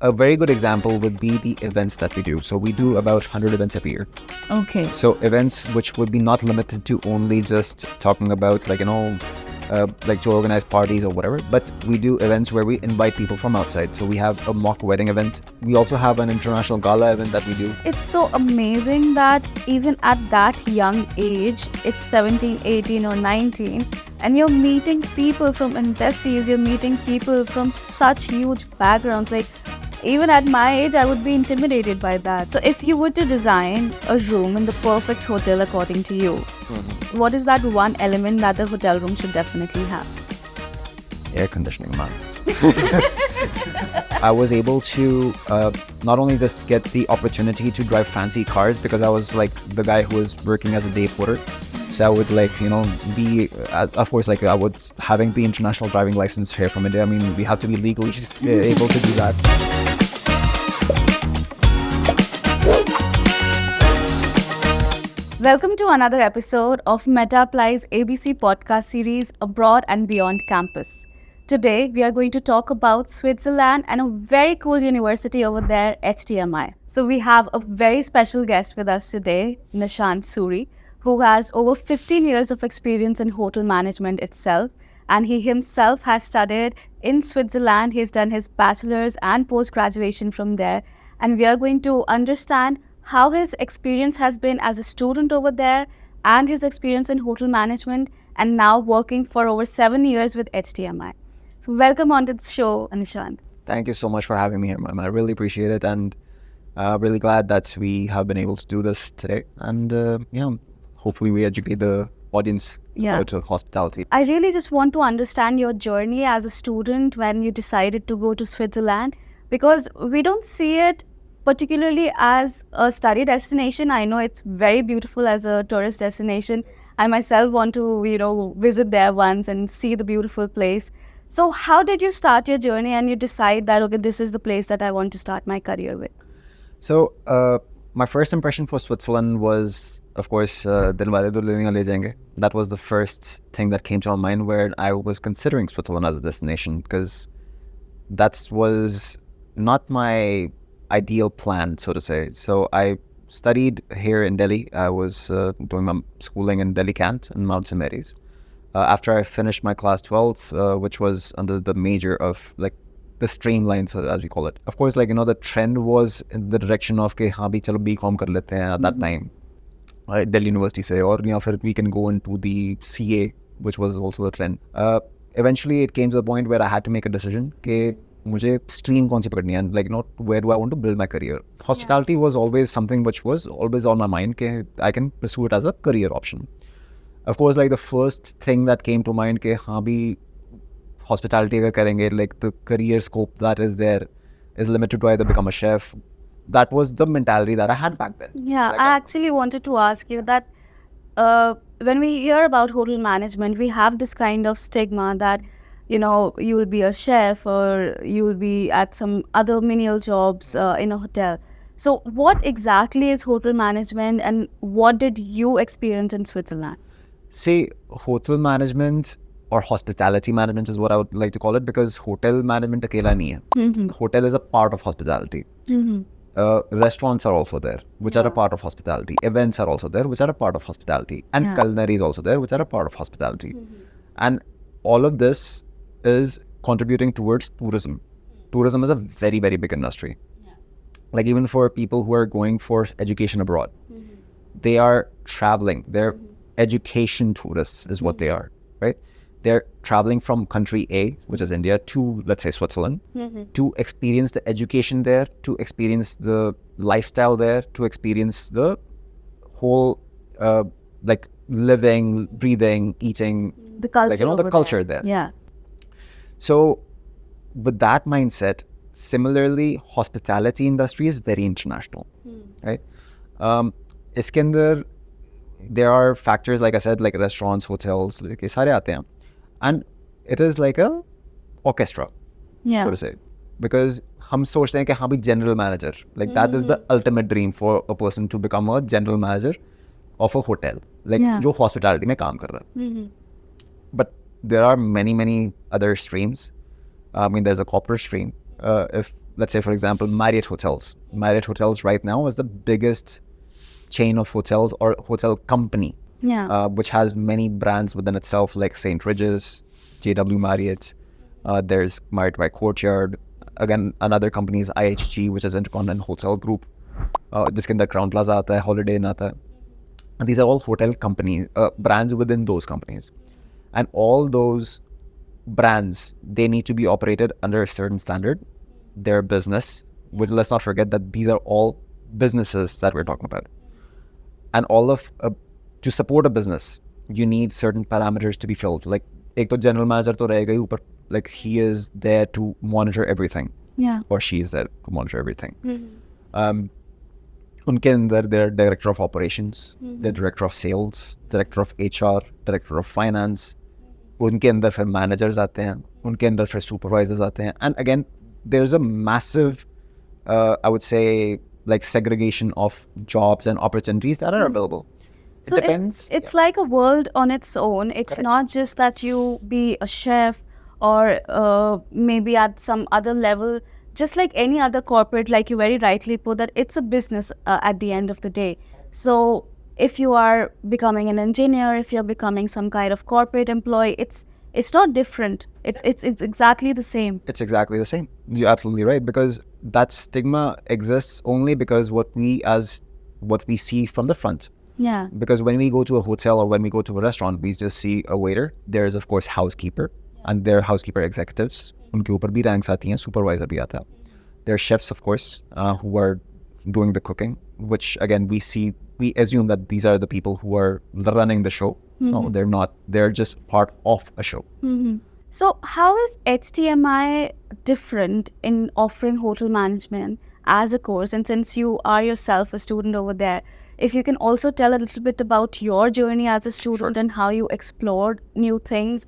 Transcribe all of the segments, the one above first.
a very good example would be the events that we do. So we do about 100 events every year. Okay. So events which would be not limited to only just talking about like to organize parties or whatever, but we do events where we invite people from outside. So we have a mock wedding event. We also have an international gala event that we do. It's so amazing that even at that young age, it's 17, 18 or 19, and you're meeting people from embassies, you're meeting people from such huge backgrounds. Like, even at my age, I would be intimidated by that. So if you were to design a room in the perfect hotel according to you, what is that one element that the hotel room should definitely have? Air conditioning, man. I was able to not only just get the opportunity to drive fancy cars because I was like the guy who was working as a day porter. So I would be, of course, I was having the international driving license here from India. I mean, we have to be legally able to do that. Welcome to another episode of MetaApply's ABC podcast series, Abroad and Beyond Campus. Today, we are going to talk about Swizterland and a very cool university over there, HTMi. So we have a very special guest with us today, Nishant Suri, who has over 15 years of experience in hotel management itself. And he himself has studied in Switzerland. He's done his bachelor's and post-graduation from there. And we are going to understand how his experience has been as a student over there and his experience in hotel management and now working for over 7 years with HTMi. So welcome on to the show, Nishant. Thank you so much for having me here, ma'am. I really appreciate it, and really glad that we have been able to do this today. And hopefully we educate the audience about hospitality. I really just want to understand your journey as a student when you decided to go to Switzerland, because we don't see it particularly as a study destination. I know it's very beautiful as a tourist destination. I myself want to, visit there once and see the beautiful place. So how did you start your journey and you decide that, okay, this is the place that I want to start my career with? So my first impression for Switzerland was, of course, Dil Wale Dulhaniya Le Jayenge. That was the first thing that came to my mind where I was considering Switzerland as a destination, because that was not my ideal plan, so to say. So I studied here in Delhi. I was doing my schooling in Delhi Cant in Mount St. Mary's. After I finished my class 12th, which was under the major of the streamline, so as we call it. Of course, the trend was in the direction of ke haan bhi chalo BCom kar lete hain at that time. Delhi University se, or we can go into the CA, which was also a trend. Eventually, it came to the point where I had to make a decision ke mujhe stream kaun si pakadni hai, and where do I want to build my career. Hospitality was always something which was always on my mind ke I can pursue it as a career option. Of course, the first thing that came to mind ke haan bhi hospitality agar karenge, the career scope that is there is limited to either become a chef. That was the mentality that I had back then. Yeah, I actually wanted to ask you that when we hear about hotel management, we have this kind of stigma that, you will be a chef or you will be at some other menial jobs in a hotel. So what exactly is hotel management and what did you experience in Switzerland? See, hotel management or hospitality management is what I would like to call it, because hotel management akela nahi hai. Mm-hmm. Hotel is a part of hospitality. Mm-hmm. Restaurants are also there, which are a part of hospitality. Events are also there, which are a part of hospitality. And culinary is also there, which are a part of hospitality. Mm-hmm. And all of this is contributing towards tourism. Tourism is a very, very big industry. Yeah. Even for people who are going for education abroad, they are traveling. They're education tourists is what they are, right? They're traveling from country A, which is India, to, let's say, Switzerland, to experience the education there, to experience the lifestyle there, to experience the whole, living, breathing, eating, the culture, the culture there. Yeah. So with that mindset, similarly, hospitality industry is very international, right? Iske andar, there are factors, like I said, like restaurants, hotels, ye sare aate hain. And it is like a orchestra, so to say. Because hum sochte hain ki haan bhi general manager. That is the ultimate dream for a person, to become a general manager of a hotel. Jo hospitality mein kaam kar raha. But there are many, many other streams. I mean, there's a corporate stream. If let's say, for example, Marriott Hotels. Marriott Hotels right now is the biggest chain of hotels or hotel company, which has many brands within itself, like St. Regis, JW Marriott. There's Marriott by Courtyard. Again, another company is IHG, which is Intercontinental Hotel Group. जिसके अंदर Crown Plaza आता है, Holiday Inn आता है. And these are all hotel companies, brands within those companies. And all those brands, they need to be operated under a certain standard. Their business, let's not forget that these are all businesses that we're talking about. And to support a business, you need certain parameters to be filled. Like, एक तो general manager तो रहेगा ही ऊपर, like he is there to monitor everything. Yeah. Or she is there to monitor everything. उनके अंदर their director of operations, the director of sales, director of HR, director of finance. उनके अंदर फिर managers आते हैं, उनके अंदर फिर supervisors आते हैं. And again, there's a massive, I would say, like segregation of jobs and opportunities that are available. So It depends. It's like a world on its own. It's Correct. not just that you be a chef or maybe at some other level, just like any other corporate, like you very rightly put that it's a business at the end of the day. So if you are becoming an engineer, if you're becoming some kind of corporate employee, it's not different. It's exactly the same. It's exactly the same. You're absolutely right, because that stigma exists only because what we see from the front. Yeah. Because when we go to a hotel or when we go to a restaurant, we just see a waiter. There is of course housekeeper, and there are housekeeper executives. उनके ऊपर भी ranks आती हैं, supervisor भी आता है. There are chefs, of course, who are doing the cooking, which again we assume that these are the people who are running the show. No, they're not. They're just part of a show. So how is HTMi different in offering hotel management as a course? And since you are yourself a student over there, if you can also tell a little bit about your journey as a student and how you explored new things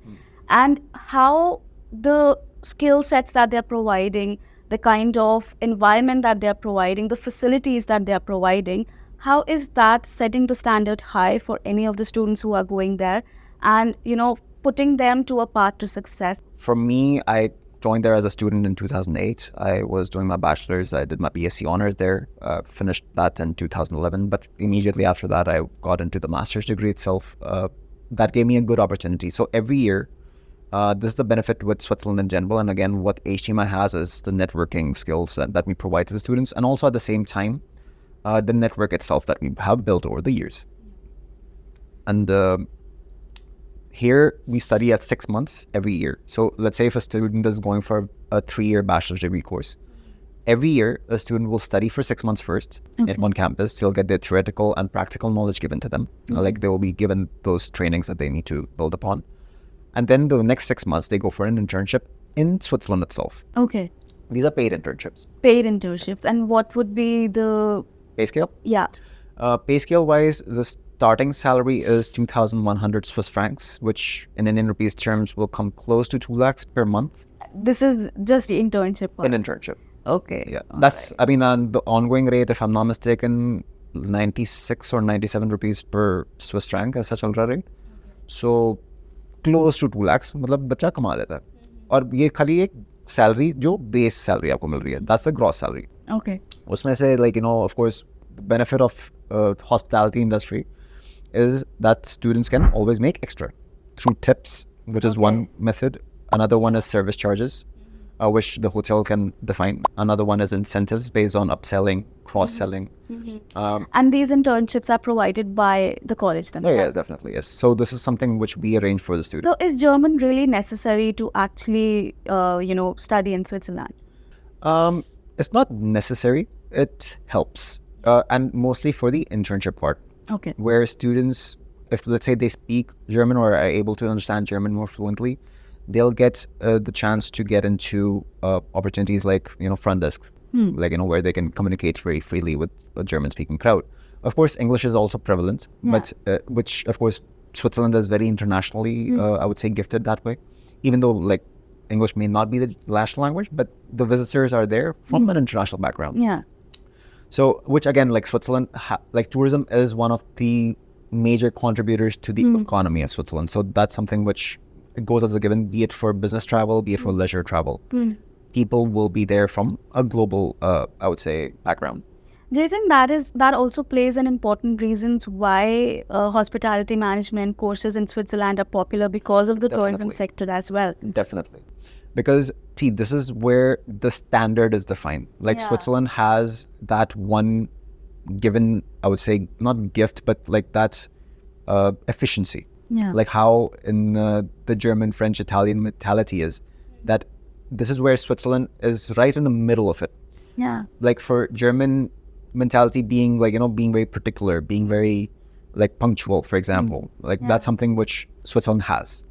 and how the skill sets that they're providing, the kind of environment that they're providing, the facilities that they're providing, how is that setting the standard high for any of the students who are going there and, putting them to a path to success? For me, I joined there as a student in 2008. I was doing my bachelor's. I did my BSc honors there, finished that in 2011. But immediately after that, I got into the master's degree itself. That gave me a good opportunity. So every year, this is the benefit with Swizterland in general. And again, what HTMi has is the networking skills that we provide to the students. And also at the same time, the network itself that we have built over the years. And here we study at 6 months every year. So let's say if a student is going for a 3-year bachelor's degree course, every year a student will study for 6 months first at one campus. They'll get their theoretical and practical knowledge given to them. Like they will be given those trainings that they need to build upon. And then the next 6 months, they go for an internship in Switzerland itself. Okay. These are paid internships. Paid internships. And what would be the... Pay scale? Yeah. Pay scale wise, the starting salary is 2,100 Swiss francs, which in Indian rupees terms will come close to 2 lakhs per month. This is just the internship part. An internship. Okay. Yeah. That's, I mean, the ongoing rate, if I'm not mistaken, 96 or 97 rupees per Swiss franc, ऐसा चल रहा rate. So, close to 2 lakhs, मतलब बच्चा कमा लेता है. और ये खाली एक salary जो base salary आपको मिल रही है. That's the gross salary. Okay. उसमें से, like, of course, the benefit of hospitality industry is that students can always make extra through tips, which is one method. Another one is service charges, which the hotel can define. Another one is incentives based on upselling, cross-selling. And these internships are provided by the college themselves? Yeah, definitely, yes. So this is something which we arrange for the students. So is German really necessary to actually, study in Switzerland? It's not necessary. It helps. And mostly for the internship part. Okay. Where students, if let's say they speak German or are able to understand German more fluently, they'll get the chance to get into opportunities like, front desk, like, where they can communicate very freely with a German-speaking crowd. Of course, English is also prevalent, but which, of course, Switzerland is very internationally, I would say, gifted that way. Even though, like, English may not be the national language, but the visitors are there from an international background. Yeah. So, which again, like Switzerland, like tourism is one of the major contributors to the economy of Switzerland. So that's something which goes as a given, be it for business travel, be it for leisure travel. people will be there from a global, I would say, background. Do you think that also plays an important reasons why hospitality management courses in Switzerland are popular because of the tourism Definitely. sector as well? Definitely. Because, see, this is where the standard is defined. Like Yeah. Switzerland has that one given, I would say, not gift, but like that's efficiency. Yeah. Like how in the German, French, Italian mentality is, that this is where Switzerland is right in the middle of it. Yeah. Like for German mentality being like, being very particular, being very like punctual, for example, like that's something which Switzerland has.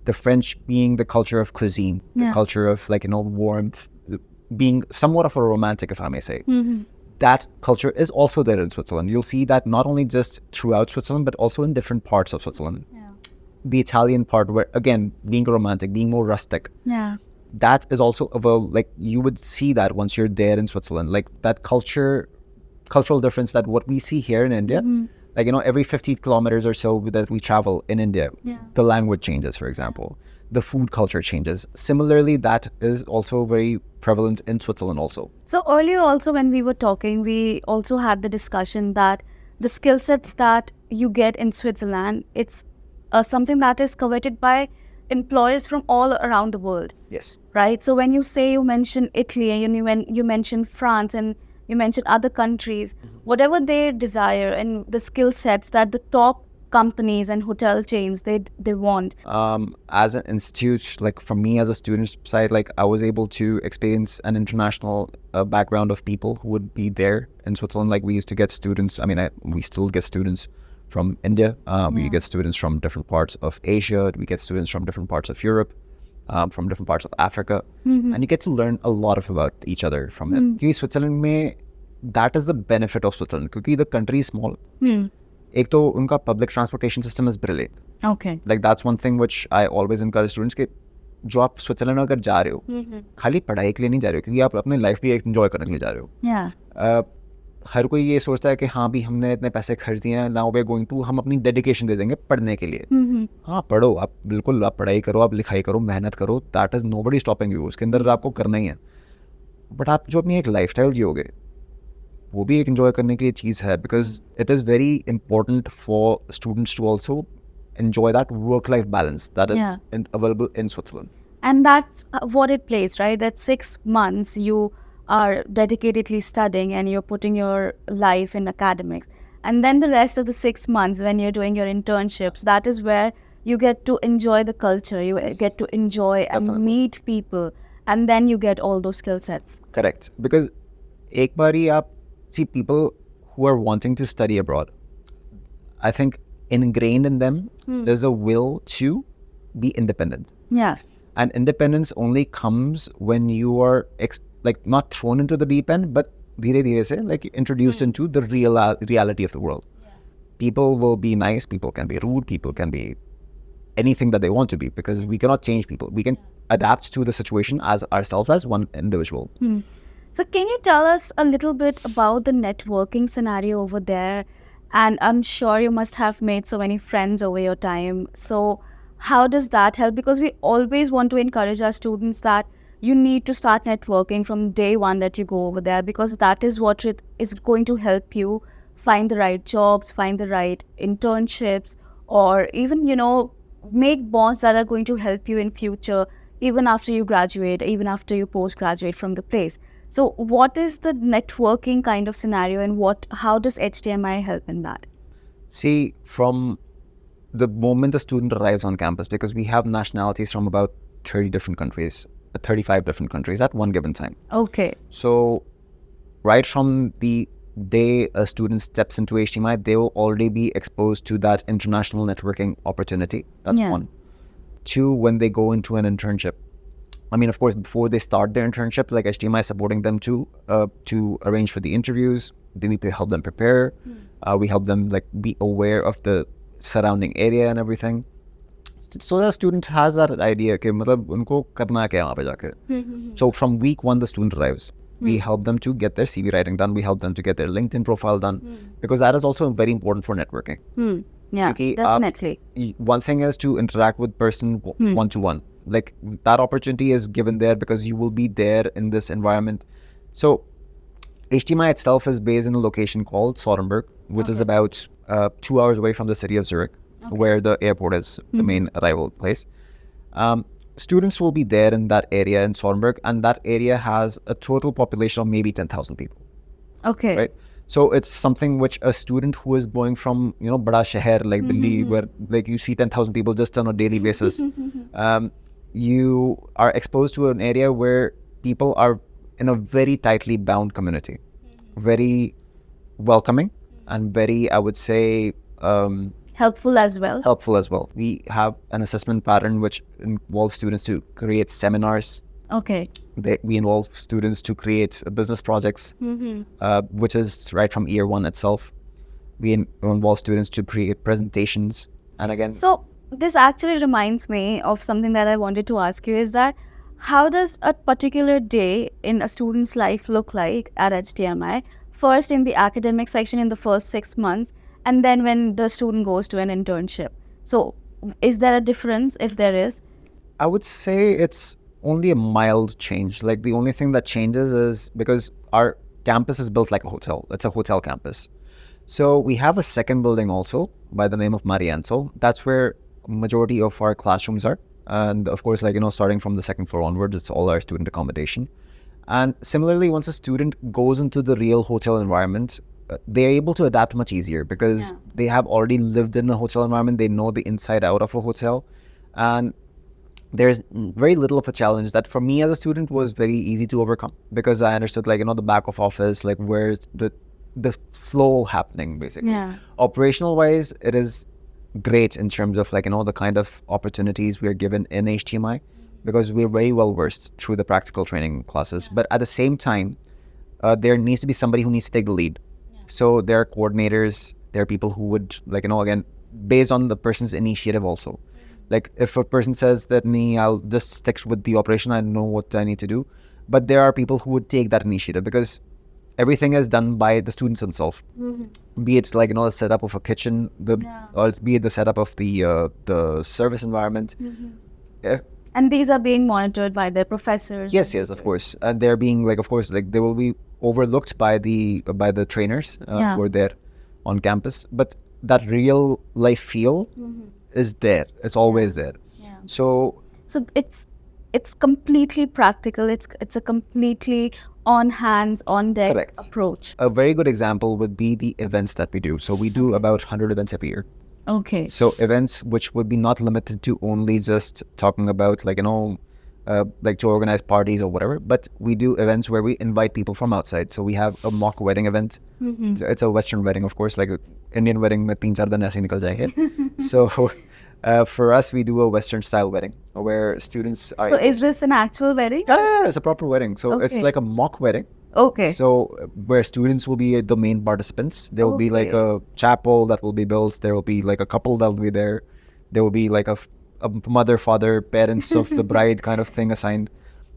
The French being the culture of cuisine, the culture of like, warmth, being somewhat of a romantic, if I may say. That culture is also there in Switzerland. You'll see that not only just throughout Switzerland, but also in different parts of Switzerland. The Italian part where, again, being romantic, being more rustic, Yeah. that is also like you would see that once you're there in Switzerland, like that cultural difference that what we see here in India, like, every 50 kilometers or so that we travel in India, the language changes, for example, the food culture changes. Similarly, that is also very prevalent in Switzerland also. So earlier also when we were talking, we also had the discussion that the skill sets that you get in Switzerland, it's something that is coveted by employers from all around the world. Yes. Right? So when you say you mention Italy and when you mention France and you mention other countries, whatever they desire and the skill sets that the top companies and hotel chains they want. As an institute, like for me as a student side, like I was able to experience an international background of people who would be there in Switzerland. Like we used to get students, we still get students from India, we get students from different parts of Asia, we get students from different parts of Europe, from different parts of Africa, and you get to learn a lot about each other from it. Because Switzerland, that is the benefit of Switzerland, because the country is small. एक तो उनका public transportation system is brilliant. Okay. Like that's one thing which I always encourage students कि जो आप Switzerland अगर जा रहे हो, खाली पढ़ाई के लिए नहीं जा रहे हो, क्योंकि आप अपनी लाइफ भी एंजॉय करने के लिए जा रहे हो. Yeah. हर कोई ये सोचता है कि हाँ भी हमने इतने पैसे खर्च दिए हैं, now we are going to, हम अपनी डेडिकेशन दे देंगे पढ़ने के लिए. हाँ पढ़ो, आप बिल्कुल आप पढ़ाई करो, आप लिखाई करो, मेहनत करो, that is nobody stopping you, उसके अंदर आपको करना ही है. बट आप जो अपनी एक लाइफ स्टाइल जियोगे वो भी एक एंजॉय करने के लिए चीज़ है, because it is very important for students to also enjoy that work-life balance that is available in Switzerland. And that's what it plays, right? That 6 months you are dedicatedly studying and you're putting your life in academics. And then the rest of the 6 months when you're doing your internships, that is where you get to enjoy the culture, you get to enjoy and meet people, and then you get all those skill sets. Correct. Because ek bari aap see people who are wanting to study abroad, I think ingrained in them there's a will to be independent. Yeah. And independence only comes when you are like not thrown into the deep end, but dheere dheere se like introduced into the reality of the world. People will be nice, people can be rude, people can be anything that they want to be, because we cannot change people. We can adapt to the situation as ourselves as one individual. So can you tell us a little bit about the networking scenario over there? And I'm sure you must have made so many friends over your time. So how does that help? Because we always want to encourage our students that you need to start networking from day one that you go over there, because that is what is going to help you find the right jobs, find the right internships, or even, make bonds that are going to help you in future, even after you graduate, even after you postgraduate from the place. So what is the networking kind of scenario, and how does HTMi help in that? See, from the moment the student arrives on campus, because we have nationalities from about 30 different countries, 35 different countries at one given time. Okay. So right from the day a student steps into HTMi, they will already be exposed to that international networking opportunity. That's one. Two, when they go into an internship, of course, before they start their internship, like HTMi is supporting them to arrange for the interviews. Then we help them prepare. We help them like be aware of the surrounding area and everything. So the student has that idea कि मतलब उनको करना क्या है वहाँ पे जाकर. So from week one, the student arrives. We help them to get their CV writing done. We help them to get their LinkedIn profile done, because that is also very important for networking. Yeah, definitely. One thing is to interact with person one-to-one. like that opportunity is given there because you will be there in this environment. So HTMi itself is based in a location called Soderberg, which is about 2 hours away from the city of Zurich, where the airport is, the main arrival place. Students will be there in that area in Soderberg, and that area has a total population of maybe 10,000 people. Okay. Right. So it's something which a student who is going from, Bada Sheher, like Delhi, where like you see 10,000 people just on a daily basis, you are exposed to an area where people are in a very tightly bound community, very welcoming and very, I would say, helpful as well. helpful as well. We have an assessment pattern which involves students to create seminars. Okay. We involve students to create business projects, which is right from year one itself. We involve students to create presentations. And again, So this actually reminds me of something that I wanted to ask you, is that how does a particular day in a student's life look like at HTMi? First in the academic section in the first 6 months, and then when the student goes to an internship. So is there a difference if there is? I would say it's only a mild change. Like the only thing that changes is because our campus is built like a hotel. It's a hotel campus. So we have a second building also by the name of Marianzo. That's where majority of our classrooms are. And of course, starting from the second floor onwards, it's all our student accommodation. And similarly, once a student goes into the real hotel environment, they're able to adapt much easier because they have already lived in a hotel environment. They know the inside out of a hotel. And there's very little of a challenge that for me as a student was very easy to overcome because I understood the back of office, like where's the flow happening basically. Operational wise, it is great in terms of the kind of opportunities we are given in HTMi because we're very well versed through the practical training classes. But at the same time, there needs to be somebody who needs to take the lead. So there are coordinators, there are people who would again, based on the person's initiative also. Like if a person says that I'll just stick with the operation, I know what I need to do. But there are people who would take that initiative because everything is done by the students themselves. Be it the setup of a kitchen, or be it the setup of the service environment. And these are being monitored by their professors. Yes, of course. And they're being of course, they will be overlooked by the trainers who are there on campus. But that real life feel is there. It's always there. So it's completely practical. It's a completely on hands, on deck approach. A very good example would be the events that we do. So we do about 100 events every year. Okay. So events which would be not limited to only just talking about to organize parties or whatever, but we do events where we invite people from outside. So we have a mock wedding event. So it's a Western wedding, of course, like an Indian wedding mein 3-4 din aise nikal jayenge. So for us, we do a Western style wedding where students are... So is this an actual wedding? Yeah, it's a proper wedding. So it's like a mock wedding. Okay. So where students will be the main participants. There will be like a chapel that will be built. There will be like a couple that will be there. There will be like a mother, father, parents of the bride kind of thing assigned.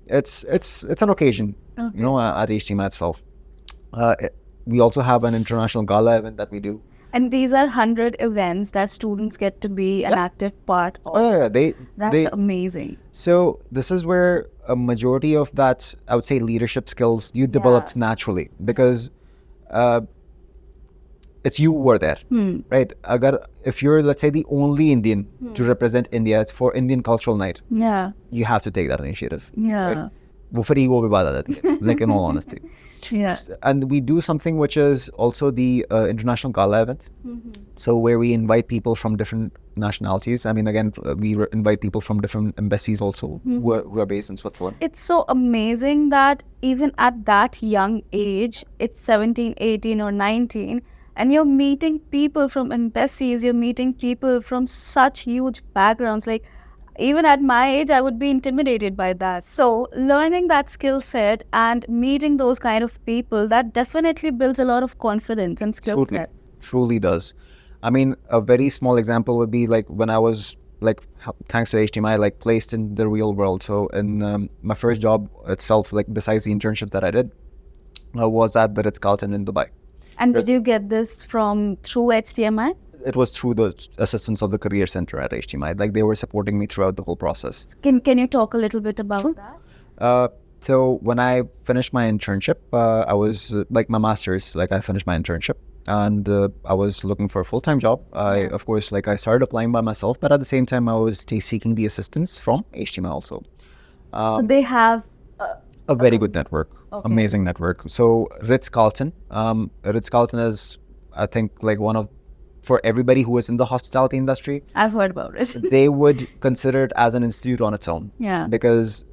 It's an occasion, at HTMi itself. We also have an international gala event that we do. And these are 100 events that students get to be an active part of. Oh, yeah. That's amazing. So this is where a majority of that, I would say, leadership skills you developed naturally because it's you who are there, right? If you're, let's say, the only Indian to represent India for Indian Cultural Night, you have to take that initiative. Yeah. वो फिर ego पे बात आ जाती है, like in all honesty. And we do something which is also the international gala event. So where we invite people from different nationalities. I mean, again, we invite people from different embassies also who are based in Switzerland. It's so amazing that even at that young age, it's 17, 18 or 19, and you're meeting people from embassies, you're meeting people from such huge backgrounds. Like, even at my age, I would be intimidated by that. So learning that skill set and meeting those kind of people, that definitely builds a lot of confidence and skill sets. Truly does. I mean, a very small example would be like when I was thanks to HTMi, placed in the real world. So in my first job itself, besides the internship that I did, was at the Ritz-Carlton in Dubai. And did you get this through HTMi? It was through the assistance of the career center at HTMi. Like they were supporting me throughout the whole process. Can you talk a little bit about Sure. that? So when I finished my internship, I was like my master's, like I finished my internship and I was looking for a full-time job. Of course, like I started applying by myself, but at the same time, I was seeking the assistance from HTML also. So they have A very good network, Okay. amazing network. So Ritz-Carlton is, I think, like one of, for everybody who is in the hospitality industry, I've heard about it. they would consider it as an institute on its own. Yeah. Because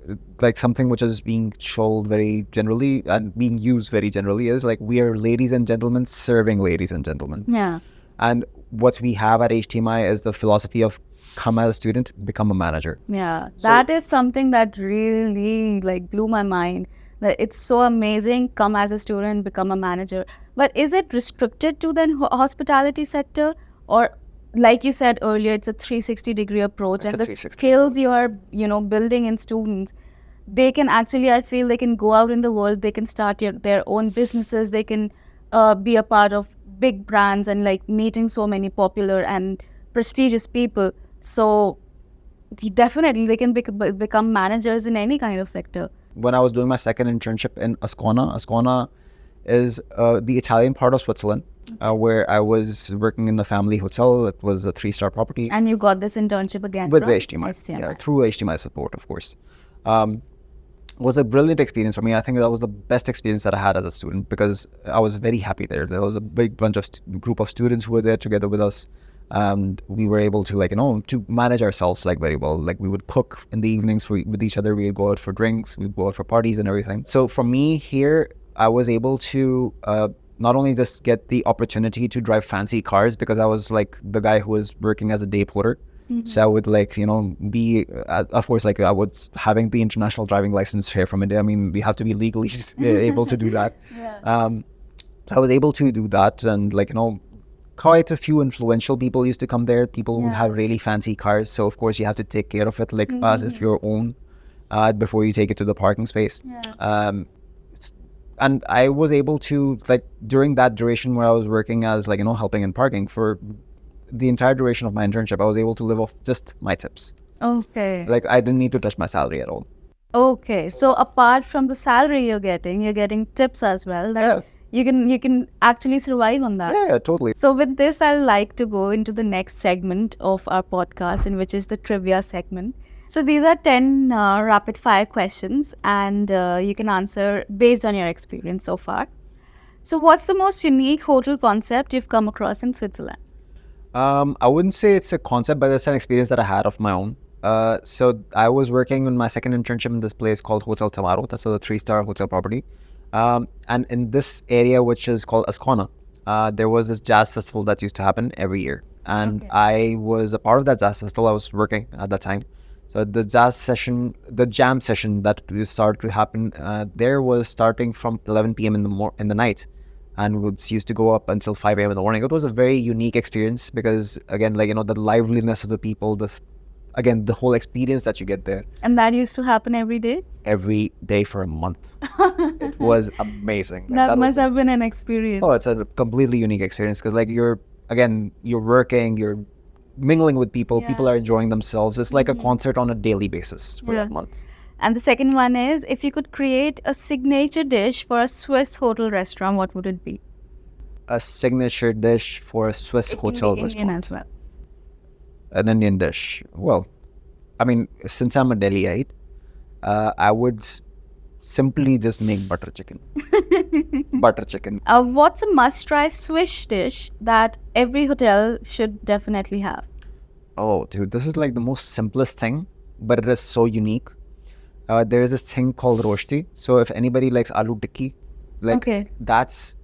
like something which is being sold very generally and being used very generally is like we are ladies and gentlemen serving ladies and gentlemen. Yeah. And what we have at HTMI is the philosophy of come as a student, become a manager. Yeah, that is something that really like blew my mind. That it's so amazing. Come as a student, become a manager. But is it restricted to the hospitality sector, or like you said earlier, it's a 360-degree approach, It's and a the 360 skills you are building in students, they can actually, I feel, they can go out in the world. They can start their own businesses. They can be a part of big brands and like meeting so many popular and prestigious people. So definitely they can become managers in any kind of sector. When I was doing my second internship in Ascona is the Italian part of Switzerland, where I was working in a family hotel. It was a 3-star property. And you got this internship again With from the HTMI. HTMI. Yeah, through HTMI support, of course. Was a brilliant experience for me. I think that was the best experience that I had as a student because I was very happy there. There was a big bunch of group of students who were there together with us. And we were able to to manage ourselves like very well. Like we would cook in the evenings with each other. We'd go out for drinks. We'd go out for parties and everything. So for me here, I was able to not only just get the opportunity to drive fancy cars because I was like the guy who was working as a day porter. Mm-hmm. So I would be, of course, like I was having the international driving license here from India. I mean, we have to be legally able to do that. Yeah. So I was able to do that and quite a few influential people used to come there. People who have really fancy cars. So of course you have to take care of it as if your own before you take it to the parking space. Yeah. And I was able to during that duration where I was working as helping in parking for the entire duration of my internship, I was able to live off just my tips. Okay. I didn't need to touch my salary at all. Okay. So apart from the salary you're getting tips as well. Yeah. You can actually survive on that. Yeah, totally. So with this, I'd like to go into the next segment of our podcast, in which is the trivia segment. So these are 10 rapid fire questions, and you can answer based on your experience so far. So what's the most unique hotel concept you've come across in Switzerland? I wouldn't say it's a concept, but it's an experience that I had of my own. So I was working in my second internship in this place called Hotel Tamaro. That's a 3-star hotel property. And in this area, which is called Ascona, there was this jazz festival that used to happen every year. And I was a part of that jazz festival. I was working at that time. So the jam session that started to happen there was starting from 11 p.m. in the night. And used to go up until 5 a.m. in the morning. It was a very unique experience because, again, the liveliness of the people, the whole experience that you get there. And that used to happen every day? Every day for a month. It was amazing. That must have been an experience. Oh, it's a completely unique experience because you're working, you're mingling with people, people are enjoying themselves. It's like a concert on a daily basis for that month. And the second one is, if you could create a signature dish for a Swiss hotel restaurant, what would it be? A signature dish for a Swiss hotel restaurant. Indian as well. An Indian dish. Well, I mean, since I'm a Delhiite, I would simply just make butter chicken. Butter chicken. What's a must-try Swiss dish that every hotel should definitely have? Oh, dude, this is the most simplest thing, but it is so unique. There is this thing called roshti. So if anybody likes aloo tikki, that's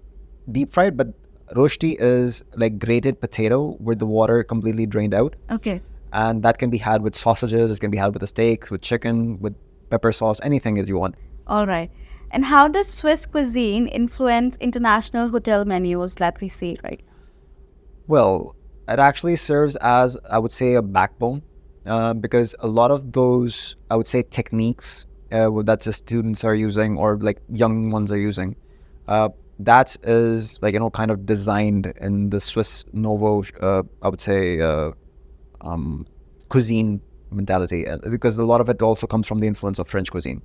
deep fried, but roshti is grated potato with the water completely drained out. Okay. And that can be had with sausages, it can be had with a steak, with chicken, with pepper sauce, anything that you want. All right. And how does Swiss cuisine influence international hotel menus that we see right now? Well, it actually serves as, I would say, a backbone because a lot of those, I would say, techniques that the students are using or young ones are using, that is like, kind of designed in the Swiss Novo, I would say, cuisine mentality, because a lot of it also comes from the influence of French cuisine.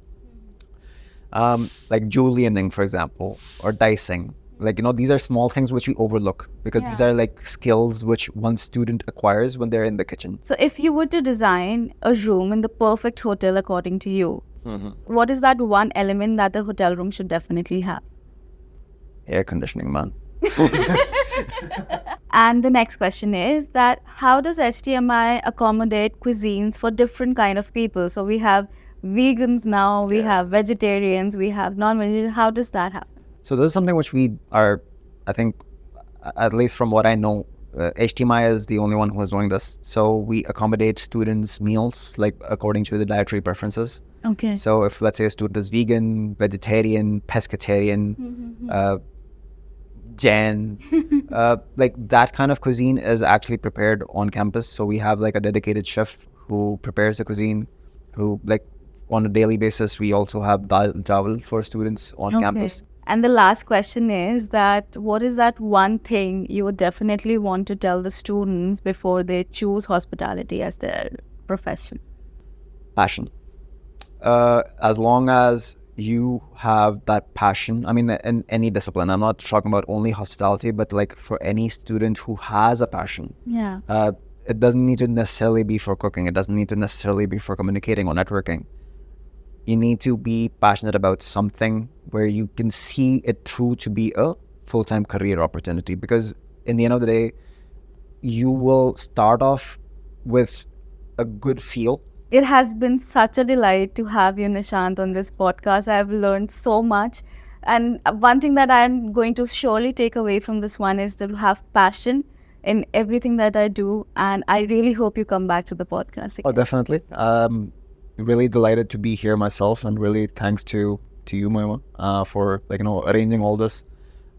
Like julienning, for example, or dicing. Like, these are small things which we overlook because these are like skills which one student acquires when they're in the kitchen. So if you were to design a room in the perfect hotel according to you, what is that one element that the hotel room should definitely have? Air conditioning, man. And the next question is that how does HTMi accommodate cuisines for different kind of people? So we have vegans now, we have vegetarians, we have non-vegetarian. How does that happen? So this is something which we are, I think, at least from what I know, HTMi is the only one who is doing this. So we accommodate students' meals like according to the dietary preferences. Okay. So if, let's say, a student is vegan, vegetarian, pescatarian, Jain, like that kind of cuisine is actually prepared on campus. So we have like a dedicated chef who prepares the cuisine, who like on a daily basis, we also have dal chawal for students on campus. And the last question is that what is that one thing you would definitely want to tell the students before they choose hospitality as their profession? Passion. As long as you have that passion, I mean, in any discipline, I'm not talking about only hospitality, but like for any student who has a passion, it doesn't need to necessarily be for cooking. It doesn't need to necessarily be for communicating or networking. You need to be passionate about something where you can see it through to be a full-time career opportunity, because in the end of the day, you will start off with a good feel. It has been such a delight to have you, Nishant, on this podcast. I've learned so much. And one thing that I'm going to surely take away from this one is to have passion in everything that I do. And I really hope you come back to the podcast again. Oh, definitely. Really delighted to be here myself, and really thanks to you, Moima, for arranging all this.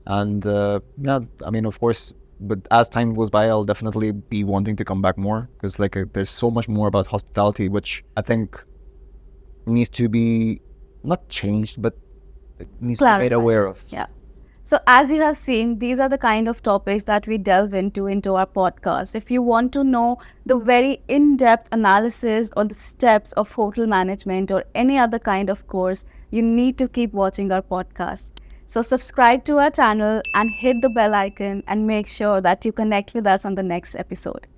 And yeah, I mean, of course, but as time goes by, I'll definitely be wanting to come back more, because there's so much more about hospitality which I think needs to be not changed, but it needs to be made aware of. Yeah. So as you have seen, these are the kind of topics that we delve into our podcast. If you want to know the very in-depth analysis on the steps of hotel management or any other kind of course, you need to keep watching our podcast. So subscribe to our channel and hit the bell icon and make sure that you connect with us on the next episode.